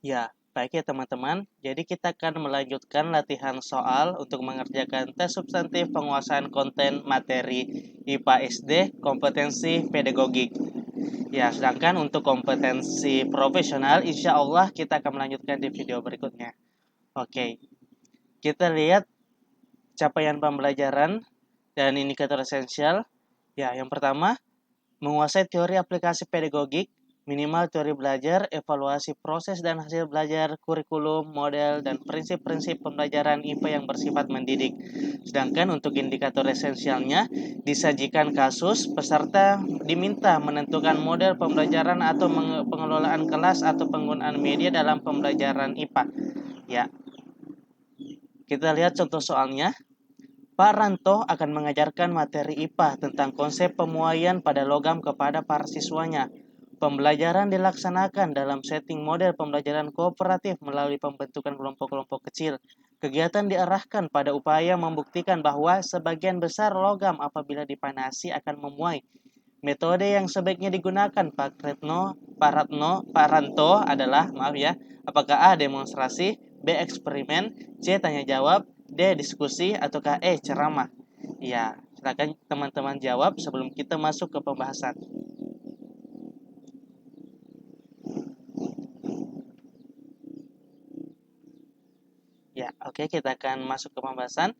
Ya, baik ya teman-teman. Jadi kita akan melanjutkan latihan soal untuk mengerjakan tes substantif penguasaan konten materi IPA SD kompetensi pedagogik. Ya, sedangkan untuk kompetensi profesional, insya Allah kita akan melanjutkan di video berikutnya. Oke, kita lihat capaian pembelajaran dan indikator esensial. Ya, yang pertama, menguasai teori aplikasi pedagogik, minimal teori belajar, evaluasi proses dan hasil belajar, kurikulum, model, dan prinsip-prinsip pembelajaran IPA yang bersifat mendidik. Sedangkan untuk indikator esensialnya, disajikan kasus, peserta diminta menentukan model pembelajaran atau pengelolaan kelas atau penggunaan media dalam pembelajaran IPA. Ya, kita lihat contoh soalnya. Pak Ranto akan mengajarkan materi IPA tentang konsep pemuaian pada logam kepada para siswanya. Pembelajaran dilaksanakan dalam setting model pembelajaran kooperatif melalui pembentukan kelompok-kelompok kecil. Kegiatan diarahkan pada upaya membuktikan bahwa sebagian besar logam apabila dipanasi akan memuai. Metode yang sebaiknya digunakan Pak Ranto adalah, apakah A. demonstrasi, B. eksperimen, C. tanya jawab, D. diskusi, ataukah E. ceramah? Ya, silakan teman-teman jawab sebelum kita masuk ke pembahasan. Ya, oke, kita akan masuk ke pembahasan.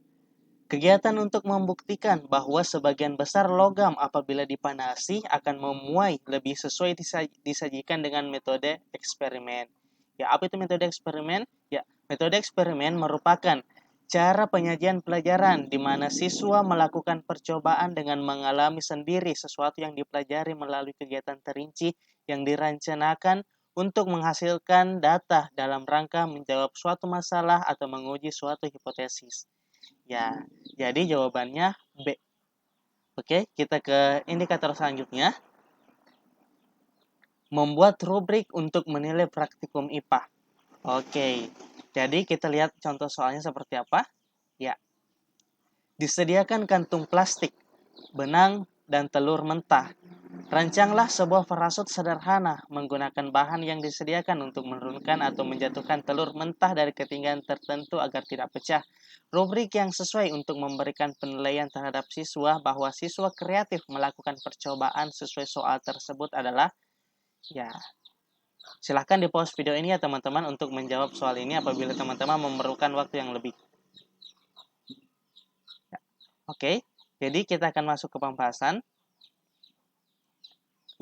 Kegiatan untuk membuktikan bahwa sebagian besar logam apabila dipanasi akan memuai lebih sesuai disajikan dengan metode eksperimen. Ya, apa itu metode eksperimen? Ya, metode eksperimen merupakan cara penyajian pelajaran di mana siswa melakukan percobaan dengan mengalami sendiri sesuatu yang dipelajari melalui kegiatan terinci yang dirancangkan untuk menghasilkan data dalam rangka menjawab suatu masalah atau menguji suatu hipotesis. Ya, jadi jawabannya B. Oke, kita ke indikator selanjutnya. Membuat rubrik untuk menilai praktikum IPA. Oke, jadi kita lihat contoh soalnya seperti apa. Ya, disediakan kantung plastik, benang, dan telur mentah. Rancanglah sebuah parasut sederhana menggunakan bahan yang disediakan untuk menurunkan atau menjatuhkan telur mentah dari ketinggian tertentu agar tidak pecah. Rubrik yang sesuai untuk memberikan penilaian terhadap siswa bahwa siswa kreatif melakukan percobaan sesuai soal tersebut adalah, ya, silahkan di pause video ini ya teman-teman untuk menjawab soal ini apabila teman-teman memerlukan waktu yang lebih. Ya. Oke, jadi kita akan masuk ke pembahasan.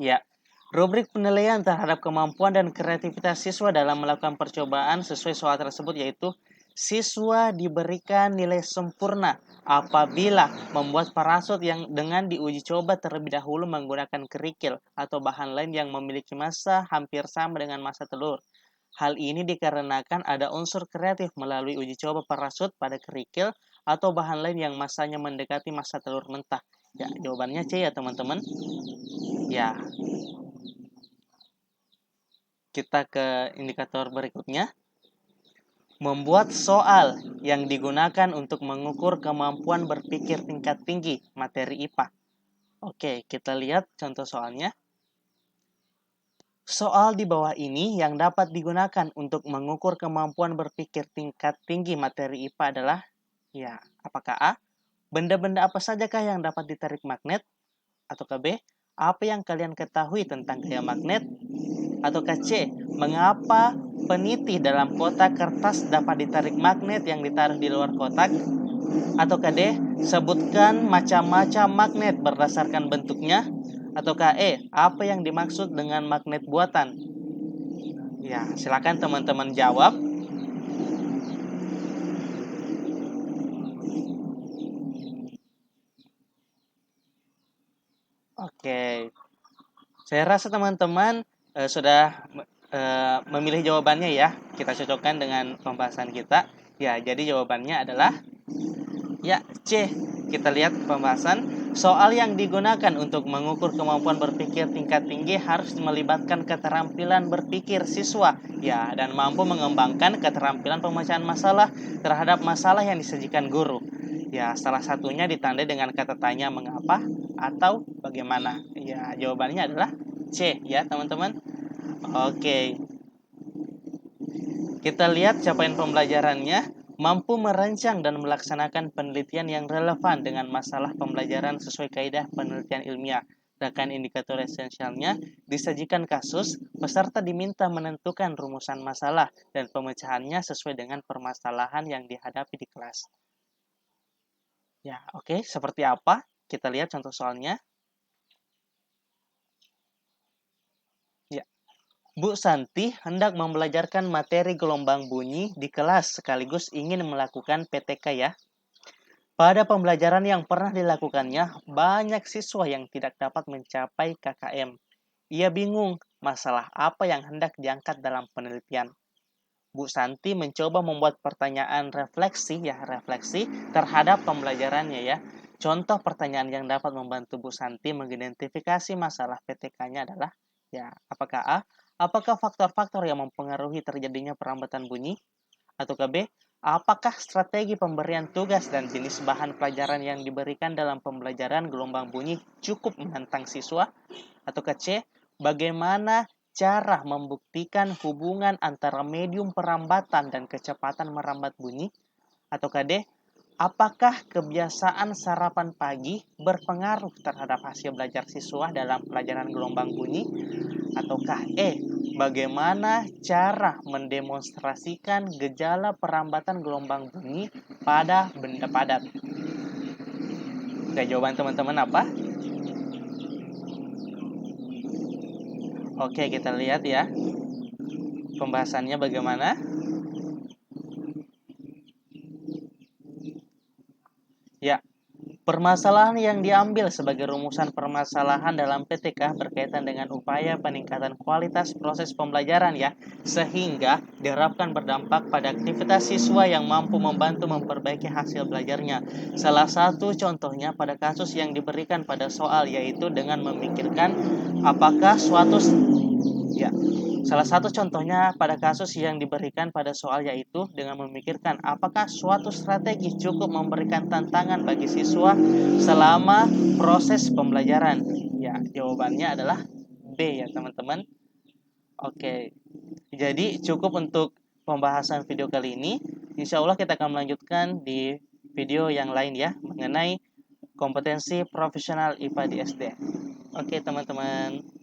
Ya, rubrik penilaian terhadap kemampuan dan kreativitas siswa dalam melakukan percobaan sesuai soal tersebut yaitu siswa diberikan nilai sempurna apabila membuat parasut yang dengan diuji coba terlebih dahulu menggunakan kerikil atau bahan lain yang memiliki massa hampir sama dengan massa telur. Hal ini dikarenakan ada unsur kreatif melalui uji coba parasut pada kerikil atau bahan lain yang massanya mendekati massa telur mentah. Ya, jawabannya C ya teman-teman. Ya, kita ke indikator berikutnya. Membuat soal yang digunakan untuk mengukur kemampuan berpikir tingkat tinggi materi IPA. Oke, kita lihat contoh soalnya. Soal di bawah ini yang dapat digunakan untuk mengukur kemampuan berpikir tingkat tinggi materi IPA adalah, ya, apakah A. Benda-benda apa sajakah yang dapat ditarik magnet? Ataukah B. Apa yang kalian ketahui tentang gaya magnet? Ataukah C. Mengapa peniti dalam kotak kertas dapat ditarik magnet yang ditaruh di luar kotak? Ataukah D. Sebutkan macam-macam magnet berdasarkan bentuknya? Ataukah E. Apa yang dimaksud dengan magnet buatan? Ya, silakan teman-teman jawab. Oke, saya rasa teman-teman sudah memilih jawabannya ya. Kita cocokkan dengan pembahasan kita. Ya, jadi jawabannya adalah, ya, C. Kita lihat pembahasan. Soal yang digunakan untuk mengukur kemampuan berpikir tingkat tinggi harus melibatkan keterampilan berpikir siswa, ya, dan mampu mengembangkan keterampilan pemecahan masalah terhadap masalah yang disajikan guru. Ya, salah satunya ditandai dengan kata tanya mengapa atau bagaimana. Ya, jawabannya adalah C ya, teman-teman. Oke. Kita lihat capaian pembelajarannya, mampu merancang dan melaksanakan penelitian yang relevan dengan masalah pembelajaran sesuai kaidah penelitian ilmiah. Sedangkan indikator esensialnya, disajikan kasus, peserta diminta menentukan rumusan masalah dan pemecahannya sesuai dengan permasalahan yang dihadapi di kelas. Ya, oke, seperti apa? Kita lihat contoh soalnya. Ya, Bu Santi hendak membelajarkan materi gelombang bunyi di kelas sekaligus ingin melakukan PTK ya. Pada pembelajaran yang pernah dilakukannya, banyak siswa yang tidak dapat mencapai KKM. Ia bingung masalah apa yang hendak diangkat dalam penelitian. Bu Santi mencoba membuat pertanyaan refleksi terhadap pembelajarannya ya. Contoh pertanyaan yang dapat membantu Bu Santi mengidentifikasi masalah PTK-nya adalah ya, apakah A, apakah faktor-faktor yang mempengaruhi terjadinya perlambatan bunyi? Atau B, apakah strategi pemberian tugas dan jenis bahan pelajaran yang diberikan dalam pembelajaran gelombang bunyi cukup menantang siswa? Atau C, bagaimana cara membuktikan hubungan antara medium perambatan dan kecepatan merambat bunyi? Atau D, apakah kebiasaan sarapan pagi berpengaruh terhadap hasil belajar siswa dalam pelajaran gelombang bunyi? Ataukah bagaimana cara mendemonstrasikan gejala perambatan gelombang bunyi pada benda padat? Oke, jawaban teman-teman apa? Oke, kita lihat ya. Pembahasannya bagaimana? Ya, permasalahan yang diambil sebagai rumusan permasalahan dalam PTK berkaitan dengan upaya peningkatan kualitas proses pembelajaran ya, sehingga diharapkan berdampak pada aktivitas siswa yang mampu membantu memperbaiki hasil belajarnya. Salah satu contohnya pada kasus yang diberikan pada soal yaitu dengan memikirkan apakah suatu ya, salah satu contohnya pada kasus yang diberikan pada soal yaitu dengan memikirkan apakah suatu strategi cukup memberikan tantangan bagi siswa selama proses pembelajaran. Ya, jawabannya adalah B ya teman-teman. Oke, jadi cukup untuk pembahasan video kali ini. Insya Allah kita akan melanjutkan di video yang lain ya mengenai kompetensi profesional IPA di SD. Oke teman-teman.